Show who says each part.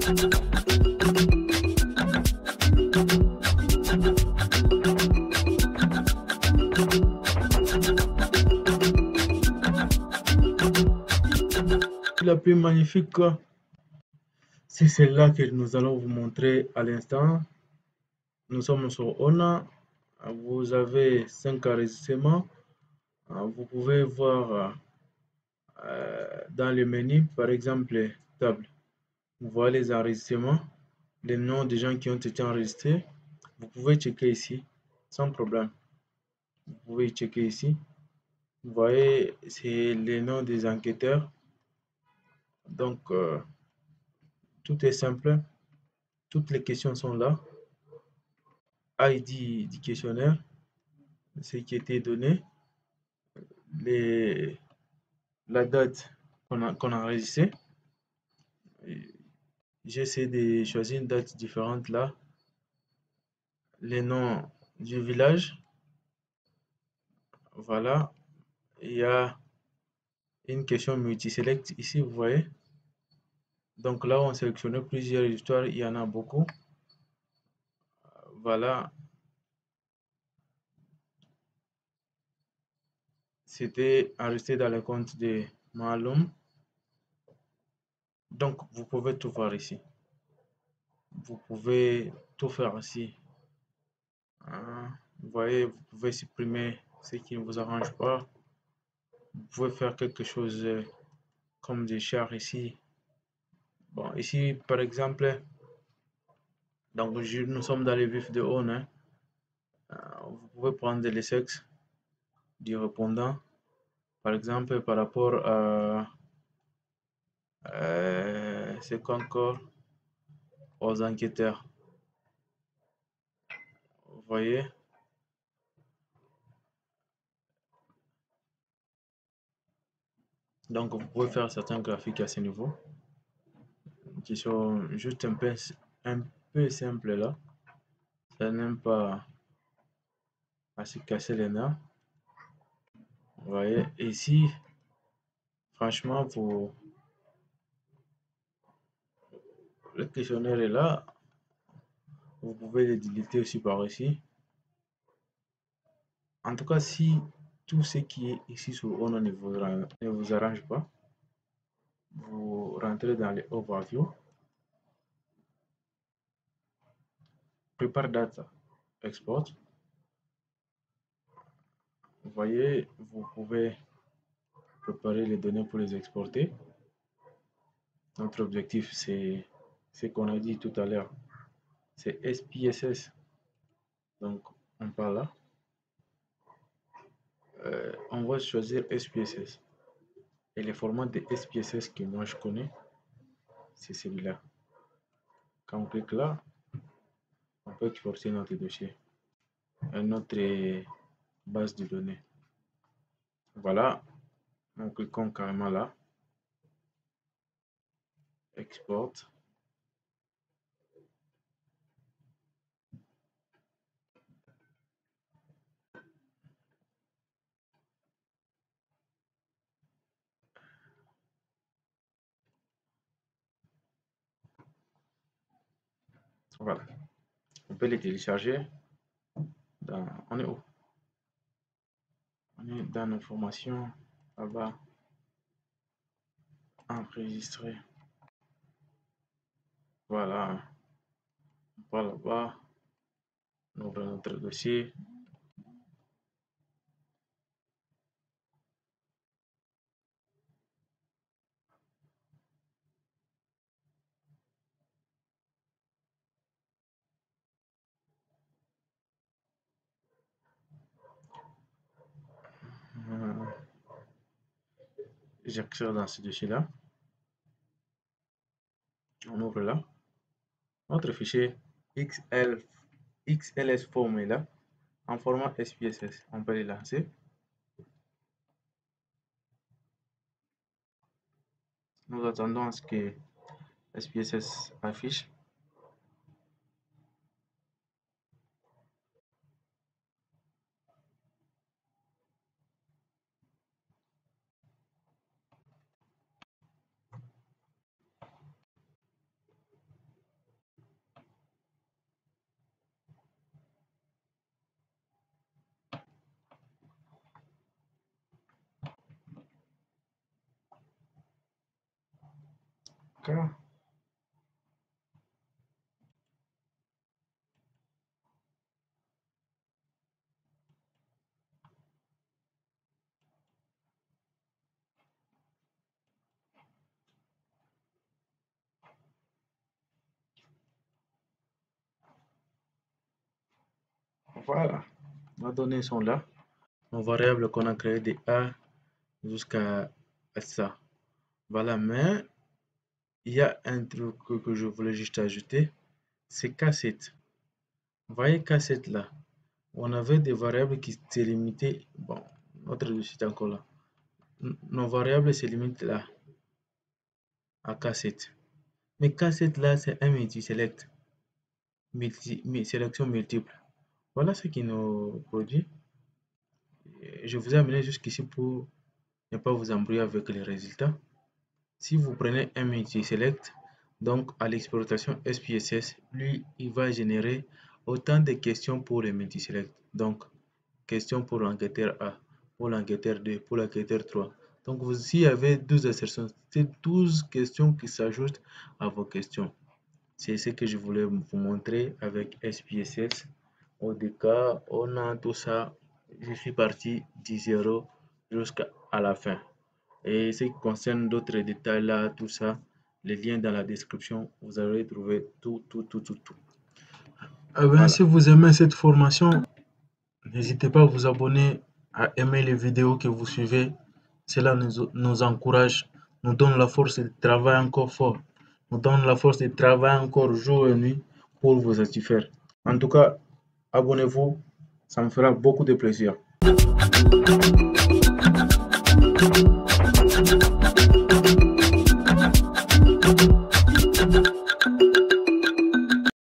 Speaker 1: La plus magnifique, c'est celle-là que nous allons vous montrer à l'instant. Nous sommes sur ONA. Vous avez 5 enregistrements. Vous pouvez voir dans le menu, par exemple, table. Vous voyez les enregistrements, les noms des gens qui ont été enregistrés. Vous pouvez checker ici, sans problème. Vous pouvez checker ici. Vous voyez, c'est les noms des enquêteurs. Donc, tout est simple. Toutes les questions sont là. ID du questionnaire, ce qui était donné, la date qu'on a enregistrée. J'essaie de choisir une date différente là. Les noms du village. Voilà. Il y a une question multiselect ici, vous voyez. Donc là, on sélectionne plusieurs histoires, il y en a beaucoup. Voilà. C'était enregistré dans le compte de Maloum. Donc, vous pouvez tout voir ici. Vous pouvez tout faire ici. Vous voyez, vous pouvez supprimer ce qui ne vous arrange pas. Vous pouvez faire quelque chose comme des chars ici. Bon, ici, par exemple, donc nous sommes dans les vifs de On. Hein. Vous pouvez prendre les sexes du répondant. Par exemple, par rapport à c'est qu'encore aux enquêteurs. Vous voyez. Donc, vous pouvez faire certains graphiques à ce niveau qui sont juste un peu simples là. Ça n'aime pas à se casser les nerfs. Vous voyez. Et ici, franchement, le questionnaire est là. Vous pouvez le déliter aussi par ici. En tout cas, si tout ce qui est ici sur ONO ne vous arrange pas, vous rentrez dans les overview, prepare data, export. Vous voyez, vous pouvez préparer les données pour les exporter. Notre objectif, c'est ce qu'on a dit tout à l'heure, c'est SPSS. Donc, on parle là. On va choisir SPSS. Et le format de SPSS que moi je connais, c'est celui-là. Quand on clique là, on peut exporter notre dossier à notre base de données. Voilà, on clique carrément là, export. Voilà, on peut les télécharger. On est où? On est dans nos formations, là-bas, enregistrer. Voilà, on va là-bas, on ouvre notre dossier. J'accède dans ce dossier-là. On ouvre là. Notre fichier XLS form est là, en format SPSS. On peut les lancer. Nous attendons à ce que SPSS affiche. K. Voilà, nos données sont là. Nos variables qu'on a créées de A jusqu'à ça. Voilà, mais il y a un truc que je voulais juste ajouter, c'est K7. Vous voyez K7 là, on avait des variables qui étaient limitées. Bon, notre dossier est encore là. Nos variables se limitent là, à K7. Mais K7 là, c'est un multiselect, sélection multiple. Voilà ce qui nous produit. Je vous ai amené jusqu'ici pour ne pas vous embrouiller avec les résultats. Si vous prenez un multiselect, donc à l'exploitation SPSS, lui, il va générer autant de questions pour les multiselect. Donc, questions pour l'enquêteur A, pour l'enquêteur 2, pour l'enquêteur 3. Donc, s'il y avait 12 assertions, c'est 12 questions qui s'ajoutent à vos questions. C'est ce que je voulais vous montrer avec SPSS. Au cas, on a tout ça. Je suis parti du 0 jusqu'à la fin. Et ce qui concerne d'autres détails là, tout ça, les liens dans la description, vous allez trouver tout. Voilà. Si vous aimez cette formation, n'hésitez pas à vous abonner, à aimer les vidéos que vous suivez. Cela nous encourage, nous donne la force de travailler encore fort, nous donne la force de travailler encore jour et nuit pour vous satisfaire. En tout cas, abonnez-vous, ça me fera beaucoup de plaisir.